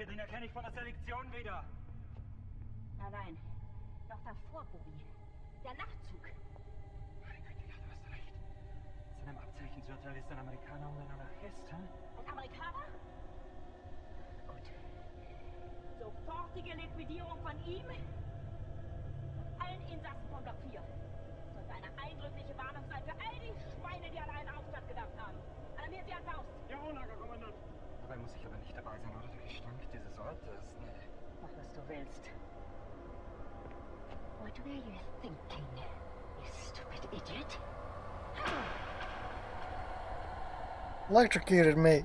Hier, den erkenne ich von der Selektion wieder. Nein. Noch davor, Bobby. Der Nachtzug. Meine Güte, ja, du hast recht. Zu einem Abzeichensürteil ist ein Amerikaner und ein Anarchist, hä? Ein Amerikaner? Gut. Sofortige Liquidierung von ihm und allen Insassen von Block 4. Sollte eine eindrückliche Warnung sein für all die Schweine, die an einen Aufstand gedacht haben. Alarmiert sie an Faust. Jawohl, Lagerkommandant. Dabei muss ich aber nicht dabei sein, oder? Der Gestank dieses Ortes. Nee. Mach, was du willst. What were you thinking, you stupid idiot? Electrocuted me.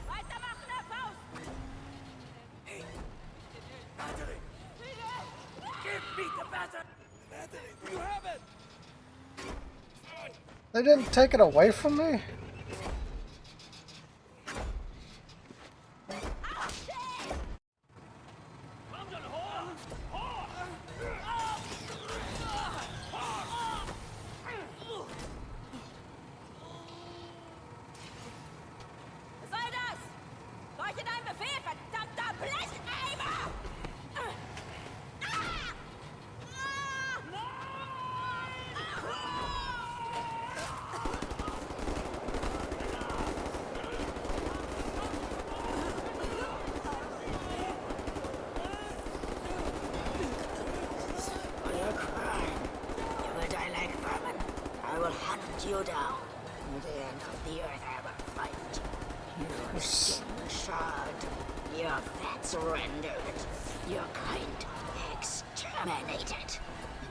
Weitermachen, Herr Faust! Hey! Battery! Give me the battery! Battery! You have it! They didn't take it away from me? You down. At the end of the earth I will fight. Your skin shard. Your fat surrendered. Your kind exterminated.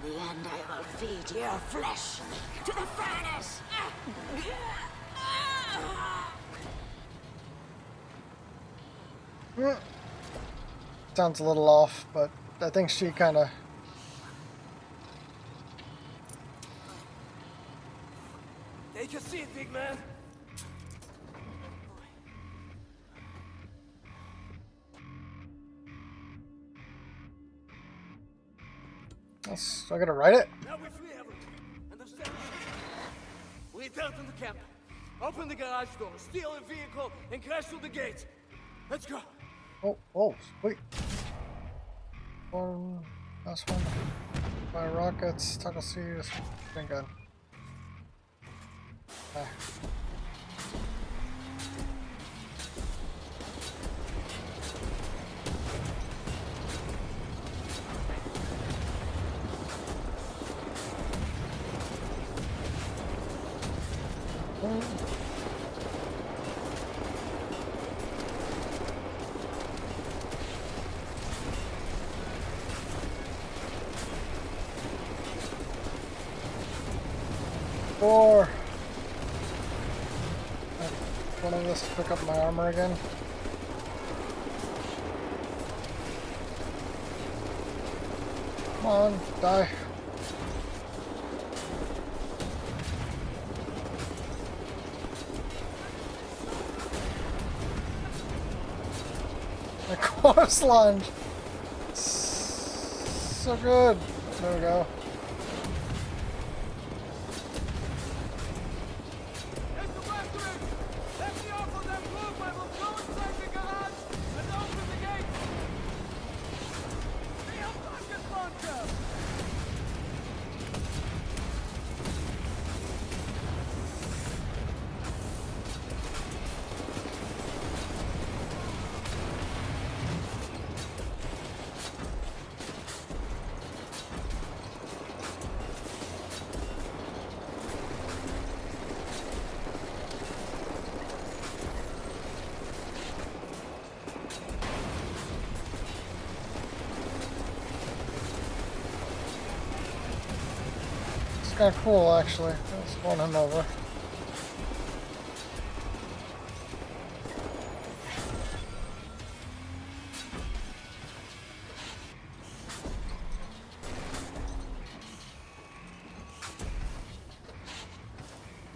In the end I will feed your flesh to the furnace. Sounds a little off, but I think she kind of... Take a seat, big man. I gotta write it? Now we free everyone. Understand? We return to the camp. Open the garage door, steal a vehicle, and crash through the gate. Let's go. Oh, sweet. Last one. Fire rockets, toggle series, spin gun. Okay. 4. One of this to pick up my armor again. Come on, die. The course lunge. So good. There we go. Kind of cool, actually. Let's pull him over.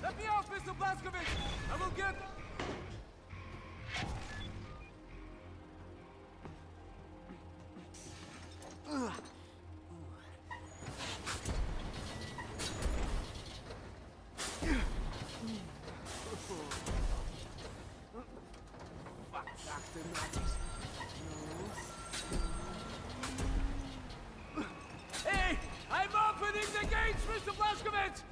Let me out, Mr. Blaskovich! I will get... Blazkowicz!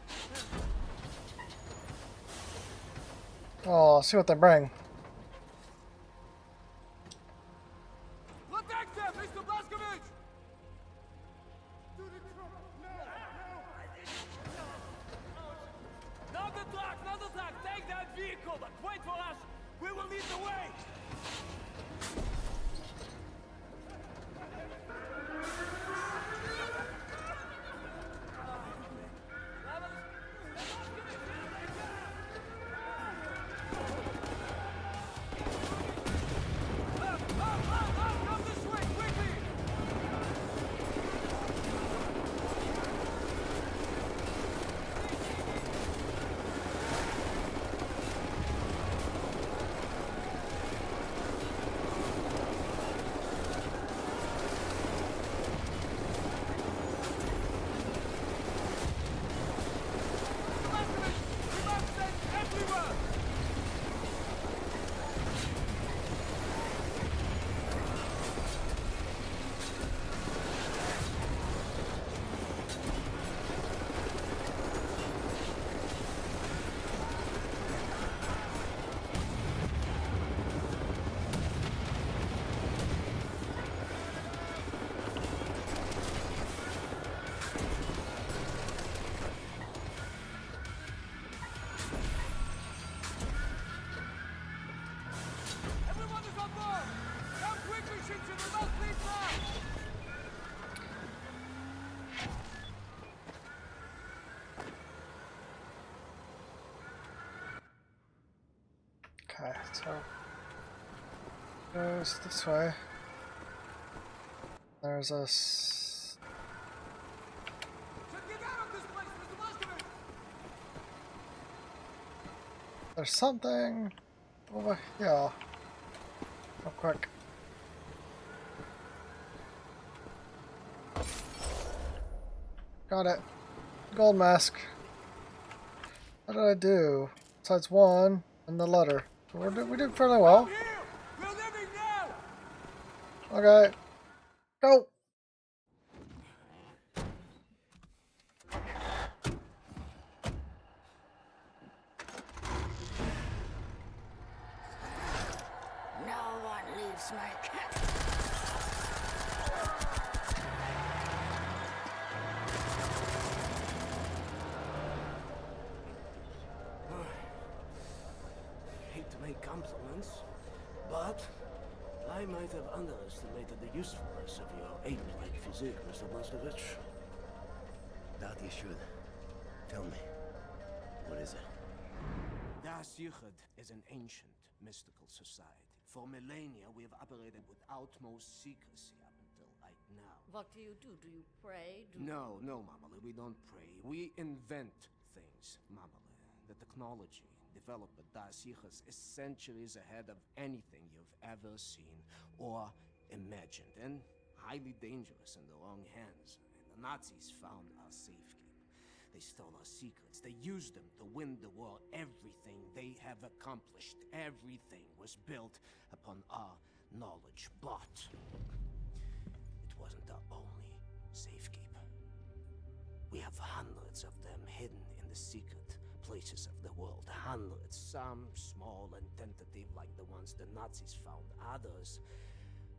Oh, I'll see what they bring. Protect them, Mr. Blazkowicz! To the truck! No! Not the truck, not the truck! Take that vehicle, but wait for us! We will lead the way! Come this way, quickly! Everyone is on board! Come quickly, Simpson, we must leave now! Okay, so goes this way. There's a Get out of this place, Mr. Blazkowicz! there's something over here. Real quick. Got it. Gold mask. What did I do? Besides one and the letter. So we did fairly well. Here! We're leaving now! Okay. Go! No one leaves my camp. Hate to make compliments, but I might have underestimated the usefulness of your ape-like physique, Mr. Blazkowicz. Doubt you should. Tell me, what is it? Das Yichud is an ancient, mystical society. For millennia, we have operated with utmost secrecy up until right now. What do? Do you pray? No, Mamale, we don't pray. We invent things, Mamale. The technology developed by Das Yichud is centuries ahead of anything you've ever seen or imagined, and highly dangerous in the wrong hands. And the Nazis found our safekeep. They stole our secrets. They used them to win the war. Everything they have accomplished, everything was built upon our knowledge. But it wasn't our only safekeep. We have hundreds of them hidden in the secret places of the world. Hundreds, some small and tentative like the ones the Nazis found. Others,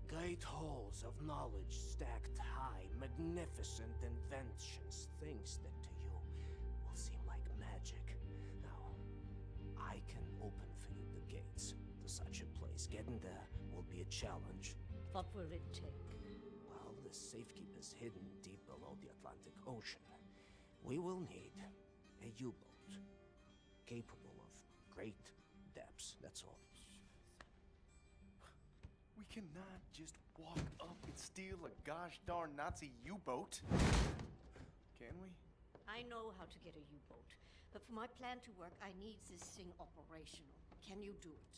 great halls of knowledge stacked high, magnificent inventions, things that to you will seem like magic. Now, I can open for you the gates to such a place. Getting there will be a challenge. What will it take? Well, the safekeep is hidden deep below the Atlantic Ocean. We will need a U-boat capable of great depths, that's all. We cannot just walk up and steal a gosh darn Nazi U-boat. Can we? I know how to get a U-boat, but for my plan to work, I need this thing operational. Can you do it?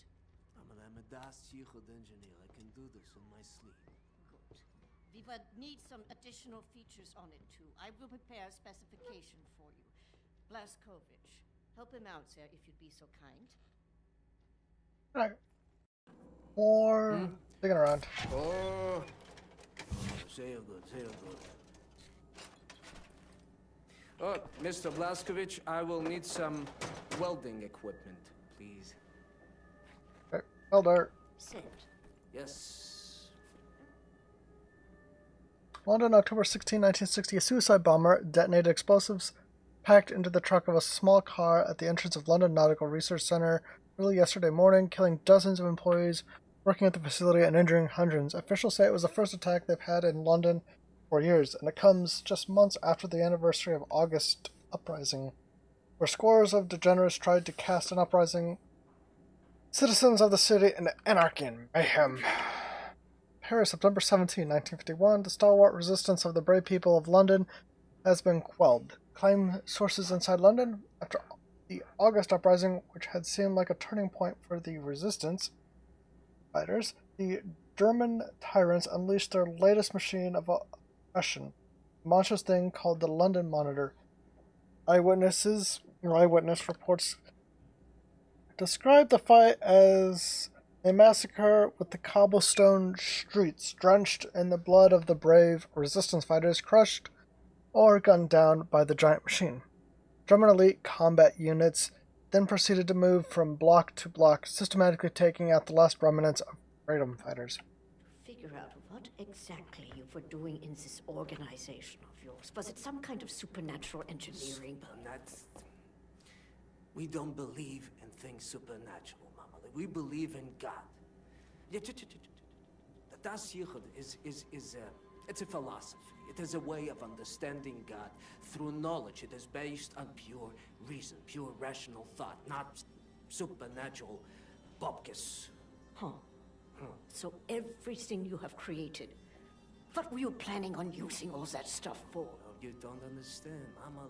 I'm a Das Yichud engineer. I can do this in my sleep. Good. We would need some additional features on it too. I will prepare a specification for you. Blazkowicz, help him out, sir, if you'd be so kind. Alright. More digging around. Oh! Say it good, say it good. Oh, Mr. Blaskovich, I will need some welding equipment, please. Okay. Welder. Sent. Yes. London, October 16, 1960. A suicide bomber detonated explosives packed into the trunk of a small car at the entrance of London Nautical Research Center early yesterday morning, killing dozens of employees working at the facility and injuring hundreds. Officials say it was the first attack they've had in London for years, and it comes just months after the anniversary of August Uprising, where scores of degenerates tried to cast an uprising citizens of the city into anarchy and mayhem. Paris, September 17, 1951. The stalwart resistance of the brave people of London has been quelled. Claim sources inside London. After the August Uprising, which had seemed like a turning point for the resistance fighters, the German tyrants unleashed their latest machine of oppression, a monstrous thing called the London Monitor. Eyewitness reports described the fight as a massacre with the cobblestone streets drenched in the blood of the brave resistance fighters crushed or gunned down by the giant machine. German elite combat units then proceeded to move from block to block, systematically taking out the last remnants of freedom fighters. Figure out what exactly you were doing in this organization of yours. Was it some kind of supernatural engineering? We don't believe in things supernatural, Mama. We believe in God. Das hier is it's a philosophy. It is a way of understanding God through knowledge. It is based on pure reason, pure rational thought, not supernatural bupkis. Huh. So everything you have created, what were you planning on using all that stuff for? Oh, you don't understand, Mama.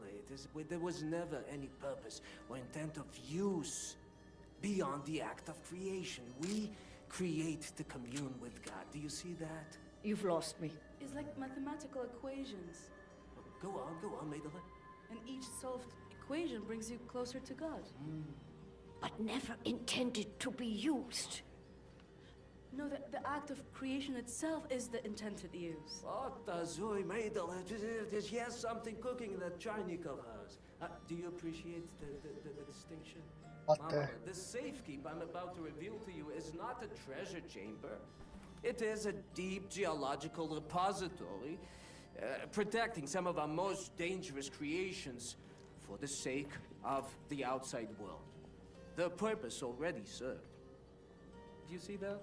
There was never any purpose or intent of use beyond the act of creation. We create to commune with God. Do you see that? You've lost me. It's like mathematical equations. Go on, Maidele. And each solved equation brings you closer to God. But never intended to be used. No, the act of creation itself is the intended use. What does Maidele? There's yes something cooking in that Chainik of hers. Do you appreciate the distinction? Mama, the safekeep I'm about to reveal to you is not a treasure chamber. It is a deep geological repository, protecting some of our most dangerous creations for the sake of the outside world. The purpose already served. Do you see that?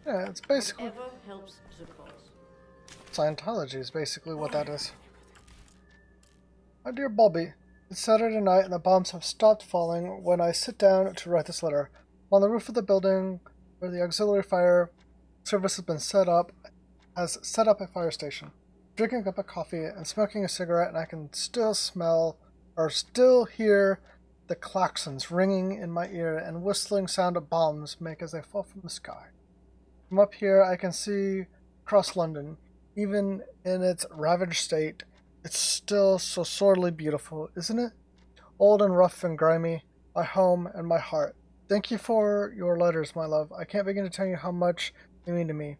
Yeah, it's basically Whatever helps the cause. Scientology is basically what that is. My dear Bobby, it's Saturday night and the bombs have stopped falling when I sit down to write this letter. I'm on the roof of the building where the auxiliary fire service has been set up a fire station. Drinking a cup of coffee and smoking a cigarette, and I can still hear the klaxons ringing in my ear and whistling sound of bombs make as they fall from the sky. From up here I can see across London. Even in its ravaged state, it's still so sorely beautiful, isn't it? Old and rough and grimy, my home and my heart. Thank you for your letters, my love. I can't begin to tell you how much they mean to me.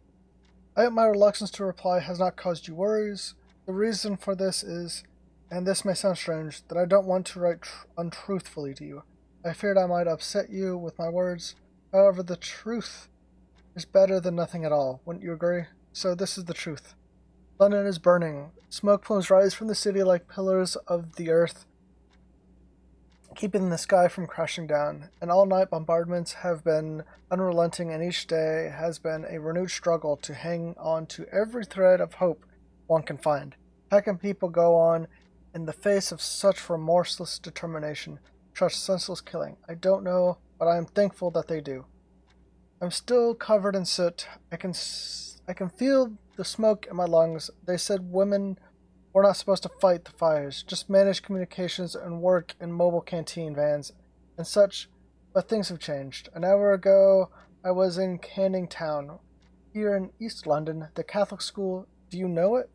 I hope my reluctance to reply has not caused you worries. The reason for this is, and this may sound strange, that I don't want to write untruthfully to you. I feared I might upset you with my words. However, the truth is better than nothing at all. Wouldn't you agree? So this is the truth. London is burning. Smoke plumes rise from the city like pillars of the earth, keeping the sky from crashing down. And all-night bombardments have been unrelenting, and each day has been a renewed struggle to hang on to every thread of hope one can find. How can people go on in the face of such remorseless determination, such senseless killing? I don't know, but I am thankful that they do. I'm still covered in soot. I can feel the smoke in my lungs. They said women were not supposed to fight the fires, just manage communications and work in mobile canteen vans and such, but things have changed. An hour ago, I was in Canning Town, here in East London, the Catholic school. Do you know it?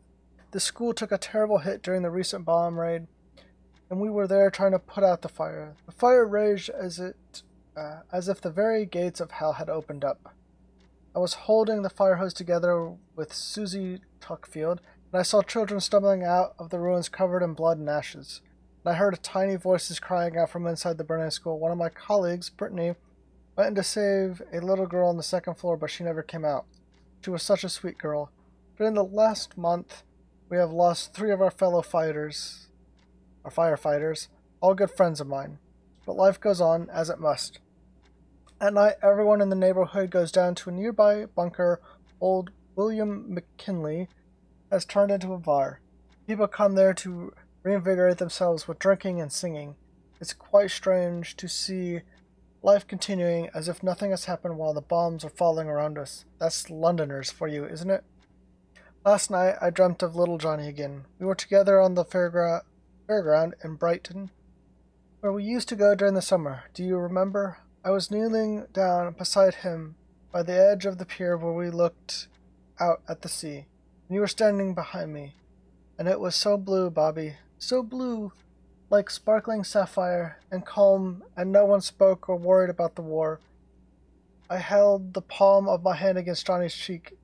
The school took a terrible hit during the recent bomb raid, and we were there trying to put out the fire. The fire raged as if the very gates of hell had opened up. I was holding the fire hose together with Susie Tuckfield, and I saw children stumbling out of the ruins covered in blood and ashes. And I heard tiny voices crying out from inside the burning school. One of my colleagues, Brittany, went in to save a little girl on the second floor, but she never came out. She was such a sweet girl. During the last month, we have lost 3 of our fellow firefighters, all good friends of mine. But life goes on, as it must. At night, everyone in the neighborhood goes down to a nearby bunker. Old William McKinley has turned into a bar. People come there to reinvigorate themselves with drinking and singing. It's quite strange to see life continuing as if nothing has happened while the bombs are falling around us. That's Londoners for you, isn't it? Last night, I dreamt of little Johnny again. We were together on the fairground in Brighton, where we used to go during the summer. Do you remember? I was kneeling down beside him by the edge of the pier where we looked out at the sea, and you were standing behind me. And it was so blue, Bobby, so blue, like sparkling sapphire, and calm, and no one spoke or worried about the war. I held the palm of my hand against Johnny's cheek.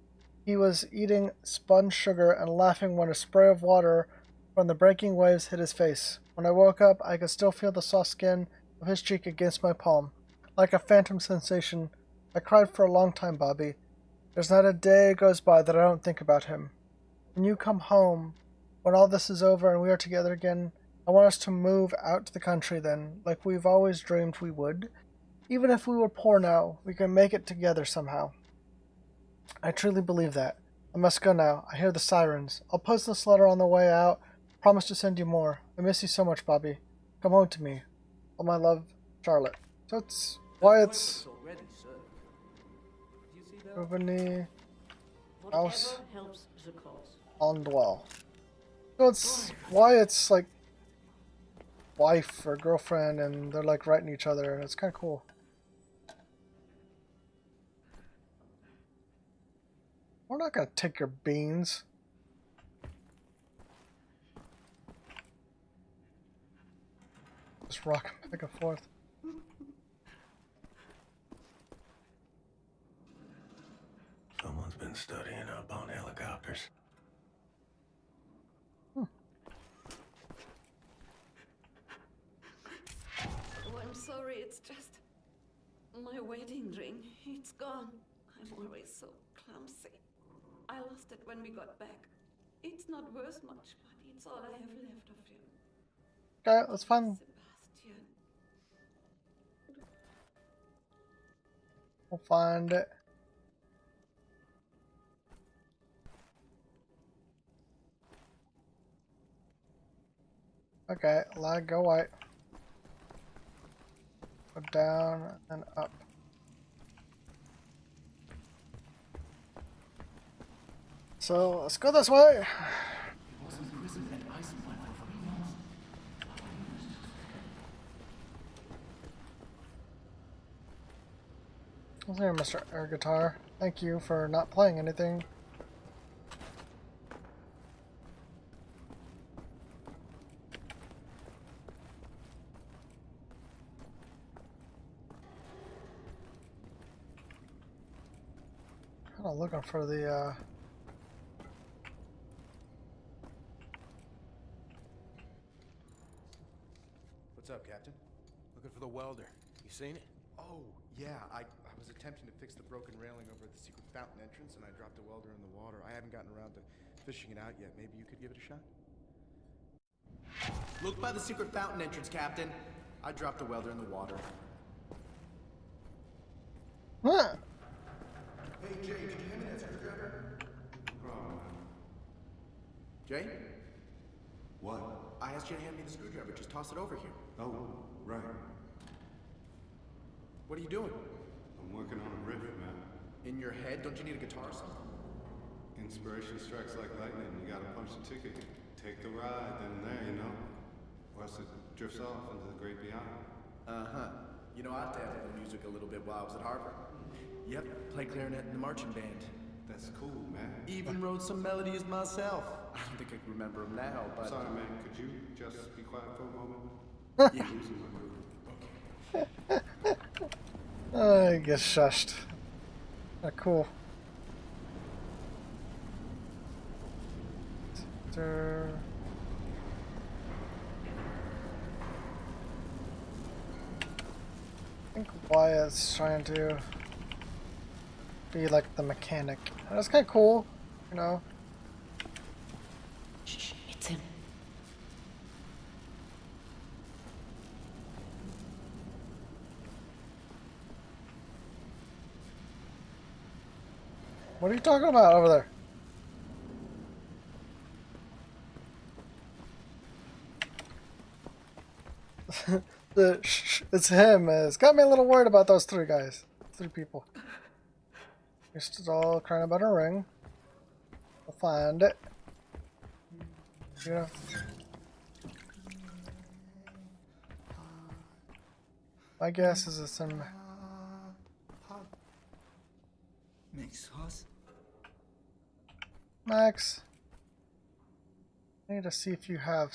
He was eating spun sugar and laughing when a spray of water from the breaking waves hit his face. When I woke up, I could still feel the soft skin of his cheek against my palm. Like a phantom sensation, I cried for a long time, Bobby. There's not a day goes by that I don't think about him. When you come home, when all this is over and we are together again, I want us to move out to the country then, like we've always dreamed we would. Even if we were poor now, we can make it together somehow. I truly believe that. I must go now. I hear the sirens. I'll post this letter on the way out. Promise to send you more. I miss you so much, Bobby. Come home to me. All my love, Charlotte. So it's Wyatt's Rubini house helps the cause. on dwell. So it's Wyatt's like wife or girlfriend, and they're like writing each other, and it's kind of cool. We're not gonna take your beans. Just rock back and forth. Someone's been studying up on helicopters. Oh, I'm sorry, it's just my wedding ring. It's gone. I'm always so clumsy. I lost it when we got back. It's not worth much, but it's all I have left of you. Okay, that's fun. Sebastian. We'll find it. Okay, lag, go white. Go down and up. So let's go this way. Well, there, Mr. Air Guitar. Thank you for not playing anything. Kind of looking for the What's up, Captain? Looking for the welder. You seen it? Oh, yeah, I was attempting to fix the broken railing over at the secret fountain entrance, and I dropped a welder in the water. I haven't gotten around to fishing it out yet. Maybe you could give it a shot? Look by the secret fountain entrance, Captain. I dropped a welder in the water. Huh. Hey, Jay, did you hand me that screwdriver? Jay? What? I asked you to hand me the screwdriver. Just toss it over here. Oh, right. What are you doing? I'm working on a riff, man. In your head? Don't you need a guitar or something? Inspiration strikes like lightning. You gotta punch the ticket. Take the ride, then and there, you know? Or else it drifts off into the great beyond. Uh-huh. You know, I dabbled in music a little bit while I was at Harvard. Yep, played clarinet in the marching band. That's cool, man. Even wrote some melodies myself. I don't think I can remember them now, but... Sorry, man. Could you just be quiet for a moment? Yeah. Losing my groove. I get shushed. Cool. sister. I think Wyatt's trying to be like the mechanic. And that's kind of cool, you know. Shh, it's him. What are you talking about over there? It's him. It's got me a little worried about those three guys. Three people. You're still crying about a ring. We'll find it. Yeah. My guess is it's in. Max. I need to see if you have.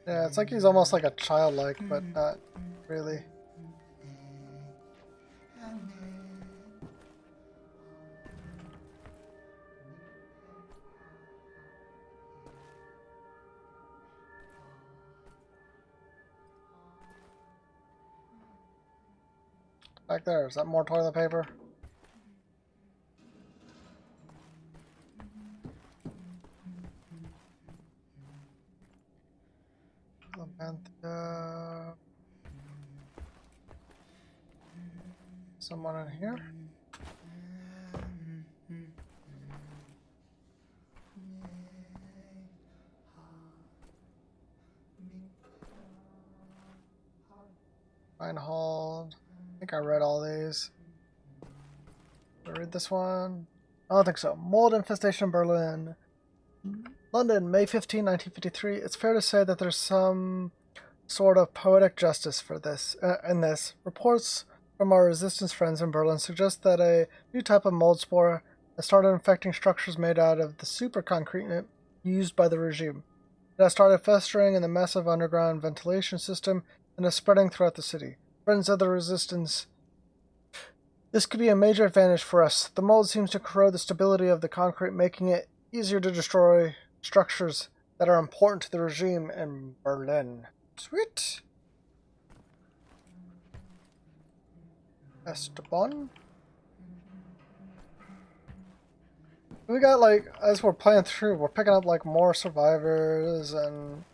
Yeah, it's like he's almost like a childlike, but not really. Back there, is that more toilet paper? Someone in here? Reinhold. I think I read all these. Did I read this one? I don't think so. Mold infestation in Berlin. London, May 15, 1953. It's fair to say that there's some sort of poetic justice for this. In this, reports from our resistance friends in Berlin suggest that a new type of mold spore has started infecting structures made out of the super concrete used by the regime. It has started festering in the massive underground ventilation system and is spreading throughout the city. Friends of the resistance, this could be a major advantage for us. The mold seems to corrode the stability of the concrete, making it easier to destroy structures that are important to the regime in Berlin. Sweet. Esteban. We got, like, as we're playing through, we're picking up like more survivors and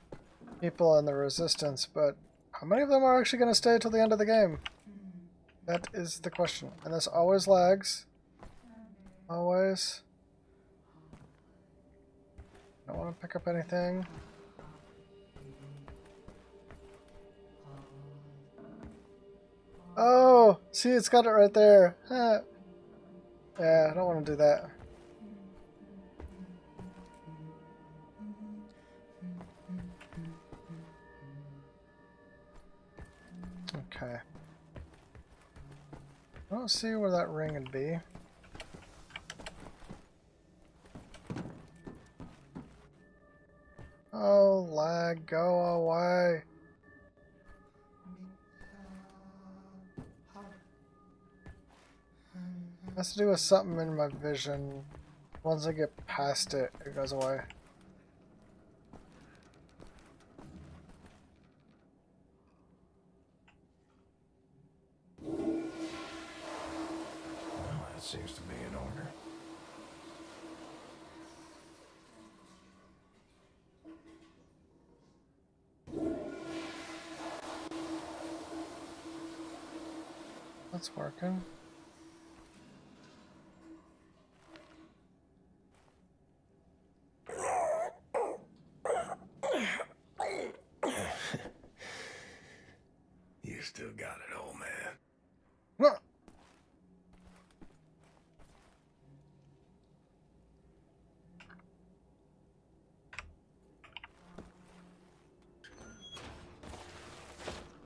people in the resistance, but how many of them are actually going to stay till the end of the game? That is the question. And this always lags. Always. Don't want to pick up anything. Oh, see, it's got it right there. Huh. Yeah, I don't want to do that. Okay. I don't see where that ring would be. Oh, lag, go away. It has to do with something in my vision. Once I get past it, it goes away. Well, that seems to be in order. That's working. You still got it, old man.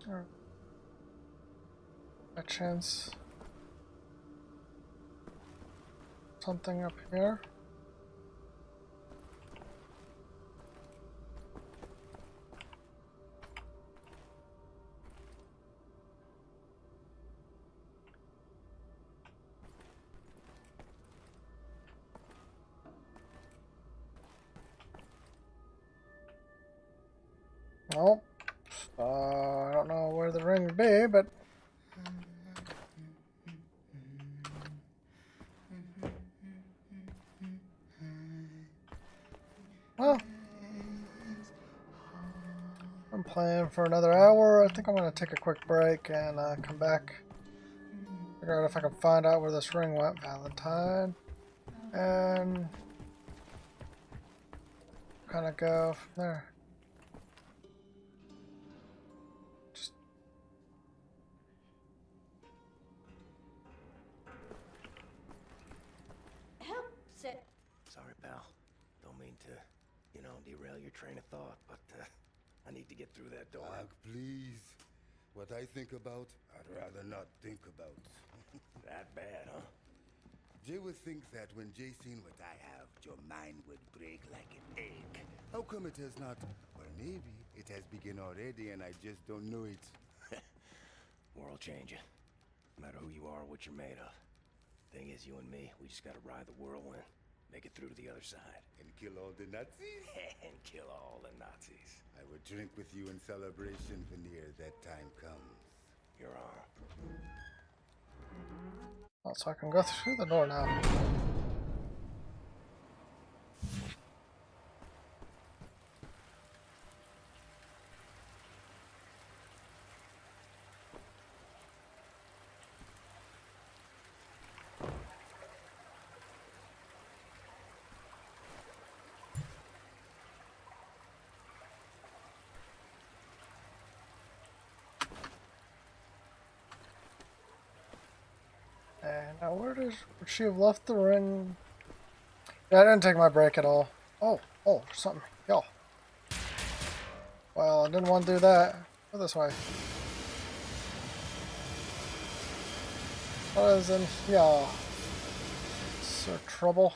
Huh. A chance. Something up here. Well, I don't know where the ring would be, but well, I'm playing for another hour. I think I'm going to take a quick break and come back. Figure out if I can find out where this ring went, Valentine, and kind of go from there. Help, Set. Sorry, pal. Don't mean to, derail your train of thought, but I need to get through that door. Please. What I think about, I'd rather not think about. That bad, huh? Jay would think that when Jay seen what I have, your mind would break like an egg. How come it has not? Or maybe it has begun already and I just don't know it. World changing. No matter who you are or what you're made of. Thing is, you and me, we just gotta ride the whirlwind. Make it through to the other side. And kill all the Nazis? And kill all the Nazis. I would drink with you in celebration, Veneer, that time comes. Your arm. Oh, so I can go through the door now. And now would she have left the ring? Yeah, I didn't take my break at all. Oh, there's something. Yo. Well, I didn't want to do that. Go this way. What is in here? Is there trouble?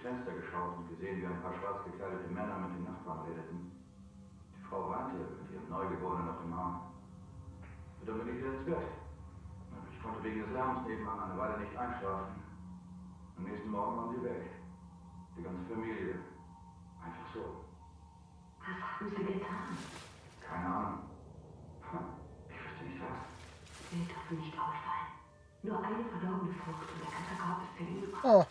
Fenster geschaut und gesehen, wie ein paar schwarz gekleidete Männer mit den Nachbarn redeten. Die Frau weinte mit ihrem Neugeborenen auf dem Arm. Und dann bin ich wieder ins Bett. Ich konnte wegen des Lärms nebenan eine Weile nicht einschlafen. Am nächsten Morgen waren sie weg. Die ganze Familie. Einfach so. Was haben sie getan? Keine Ahnung. Ich wüsste nicht was. Wir dürfen nicht auffallen. Nur eine verdorbene Frucht und der ganze Korb ist für ihn gekommen. Oh.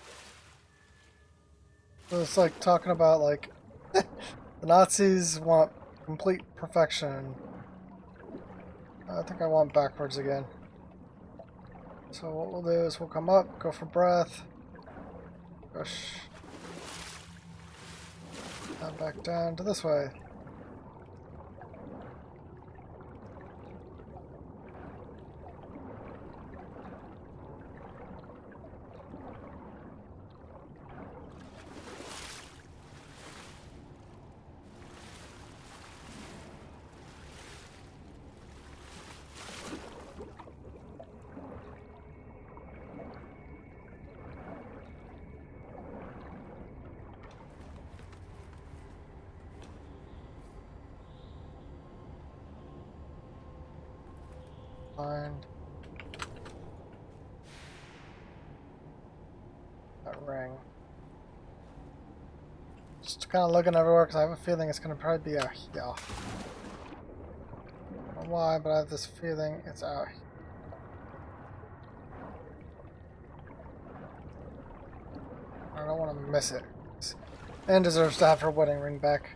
It's like talking about like the Nazis want complete perfection. I think I want backwards again. So what we'll do is we'll come up, go for breath, push, and back down to this way. Find that ring. Just kind of looking everywhere because I have a feeling it's going to probably be out here. I don't know why, but I have this feeling it's out here. I don't want to miss it. Anne deserves to have her wedding ring back.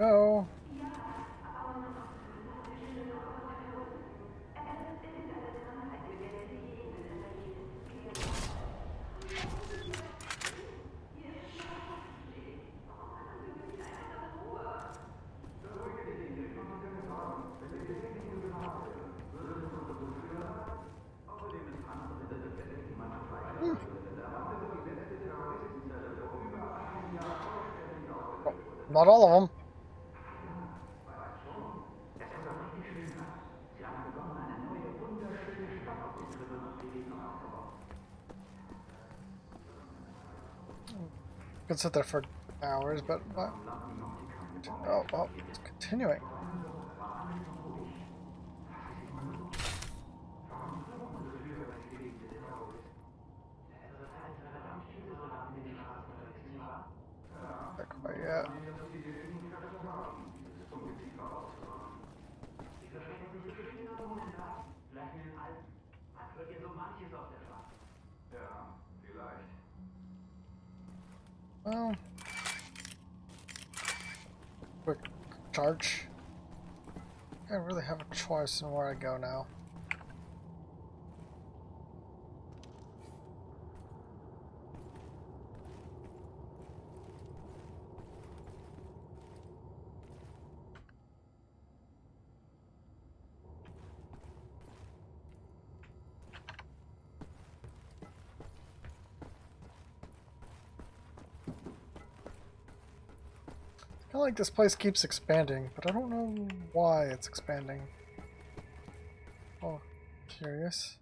go. Oh, not all of them. Could sit there for hours, but oh, it's continuing. Not quite yet. Well, quick charge. I really have a choice in where I go now. I feel like this place keeps expanding, but I don't know why it's expanding. Oh, curious.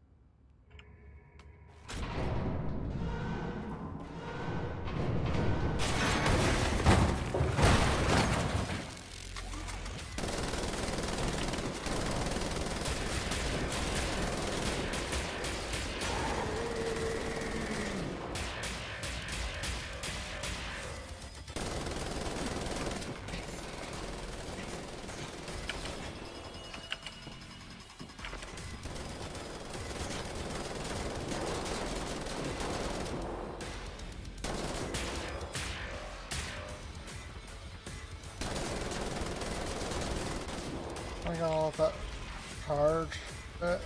I got all of that charge bit.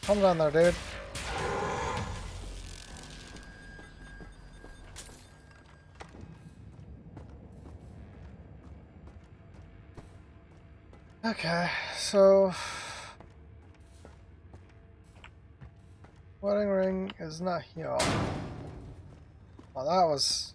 Come down there, dude. Okay, so wedding ring is not here. Well, that was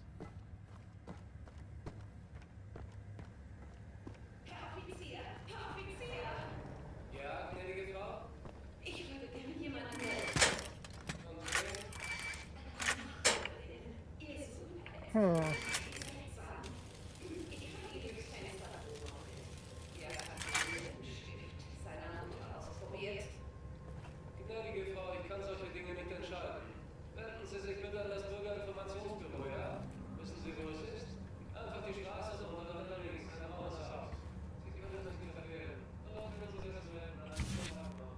Gnädige Frau, ich kann solche Dinge nicht entscheiden. Wenden Sie sich bitte an das Bürgerinformationsbüro, ja? Wissen Sie, wo es ist? Einfach die Straße runter, dann links, ein Haus Haus. Sie können sich nicht verfehlen. Dort können Sie sich melden, an einem schönen Tag noch.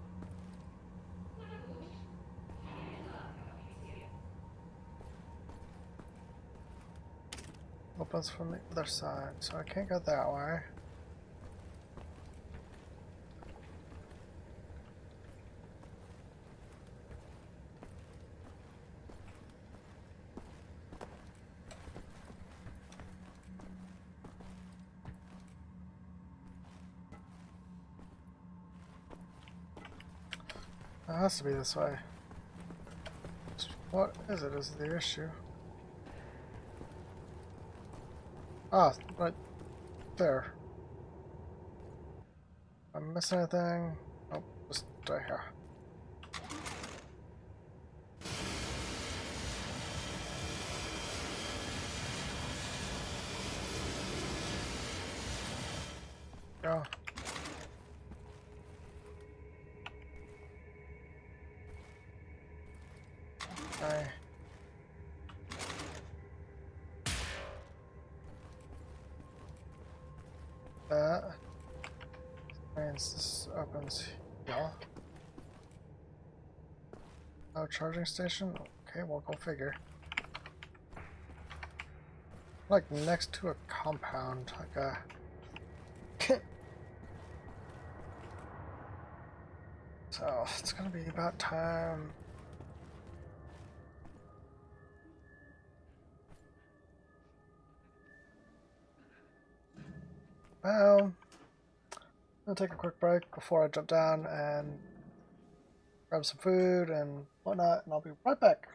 opens from the other side, so I can't go that way. It has to be this way. What is it? Is the issue? Ah, right there. I'm missing anything? Oh, just right here. Go. Okay. means this opens here. No charging station? Okay, well, go figure. Like next to a compound, like a... So, it's gonna be about time. Well, I'll take a quick break before I jump down and grab some food and whatnot, and I'll be right back.